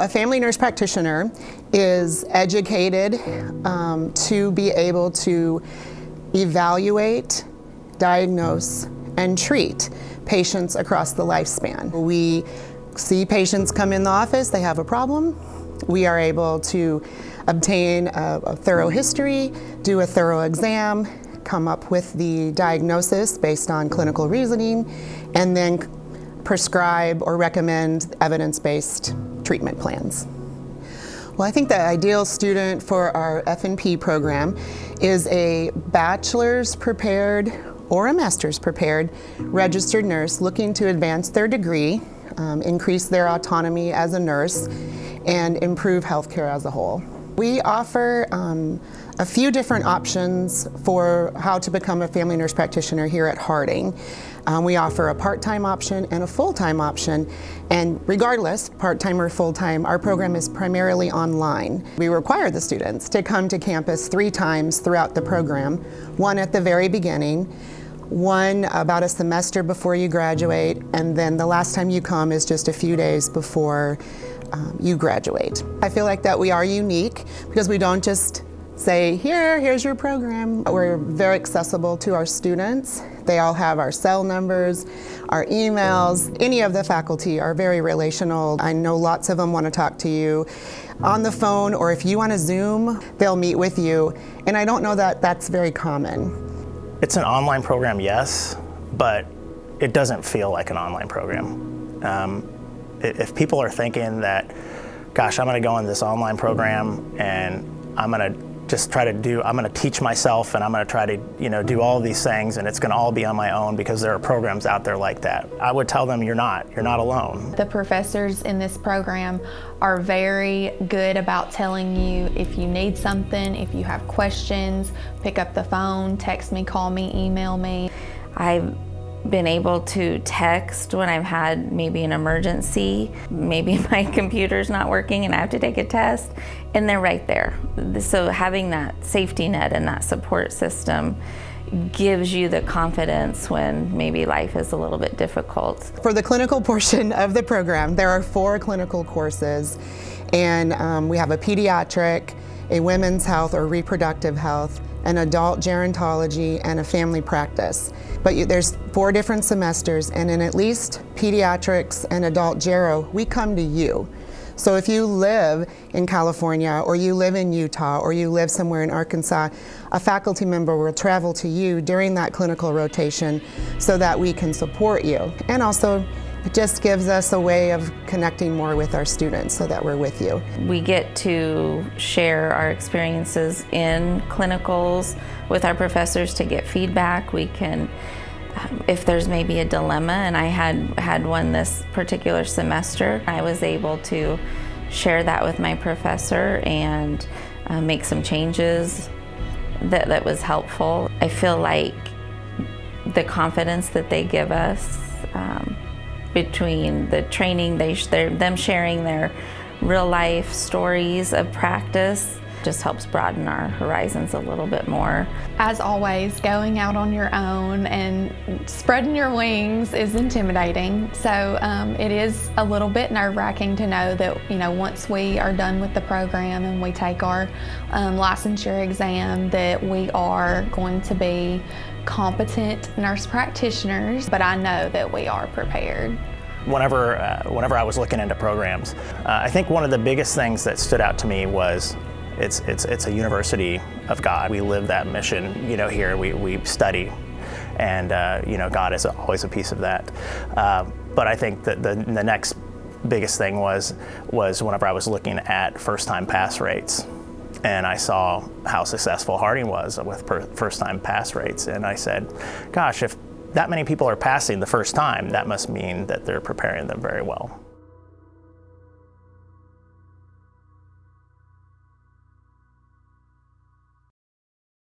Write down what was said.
A family nurse practitioner is educated to be able to evaluate, diagnose, and treat patients across the lifespan. We see patients come in the office, they have a problem. We are able to obtain a thorough history, do a thorough exam, come up with the diagnosis based on clinical reasoning, and then prescribe or recommend evidence-based treatment plans. Well, I think the ideal student for our F&P program is a bachelor's prepared or a master's prepared registered nurse looking to advance their degree, increase their autonomy as a nurse, and improve healthcare as a whole. We offer a few different options for how to become a family nurse practitioner here at Harding. We offer a part-time option and a full-time option, and regardless, part-time or full-time, our program is primarily online. We require the students to come to campus 3 times throughout the program, one at the very beginning, one about a semester before you graduate, and then the last time you come is just a few days before you graduate. I feel like that we are unique because we don't just say, here's your program. We're very accessible to our students. They all have our cell numbers, our emails. Any of the faculty are very relational. I know lots of them want to talk to you on the phone, or if you want to Zoom, they'll meet with you. And I don't know that that's very common. It's an online program, yes, but it doesn't feel like an online program. If people are thinking that, gosh, I'm going to go in this online program and I'm going to just try to I'm going to teach myself and I'm going to try to, do all of these things and it's going to all be on my own because there are programs out there like that, I would tell them you're not alone. The professors in this program are very good about telling you if you need something, if you have questions, pick up the phone, text me, call me, email me. I've been able to text when I've had maybe an emergency, maybe my computer's not working and I have to take a test, and they're right there. So having that safety net and that support system gives you the confidence when maybe life is a little bit difficult. For the clinical portion of the program, there are 4 clinical courses, and we have a pediatric, a women's health or reproductive health, an adult gerontology, and a family practice. But there's 4 different semesters, and in at least pediatrics and adult gero, we come to you. So if you live in California, or you live in Utah, or you live somewhere in Arkansas, a faculty member will travel to you during that clinical rotation so that we can support you. And also, it just gives us a way of connecting more with our students so that we're with you. We get to share our experiences in clinicals with our professors to get feedback. We can, if there's maybe a dilemma, and I had one this particular semester, I was able to share that with my professor and make some changes that was helpful. I feel like the confidence that they give us between the training, them sharing their real life stories of practice just helps broaden our horizons a little bit more. As always, going out on your own and spreading your wings is intimidating. So it is a little bit nerve-wracking to know that, once we are done with the program and we take our licensure exam, that we are going to be competent nurse practitioners, but I know that we are prepared. Whenever I was looking into programs, I think one of the biggest things that stood out to me was it's a university of God. We live that mission, here. We study, and God is always a piece of that. But I think that the next biggest thing was whenever I was looking at first-time pass rates. And I saw how successful Harding was with first-time pass rates. And I said, gosh, if that many people are passing the first time, that must mean that they're preparing them very well.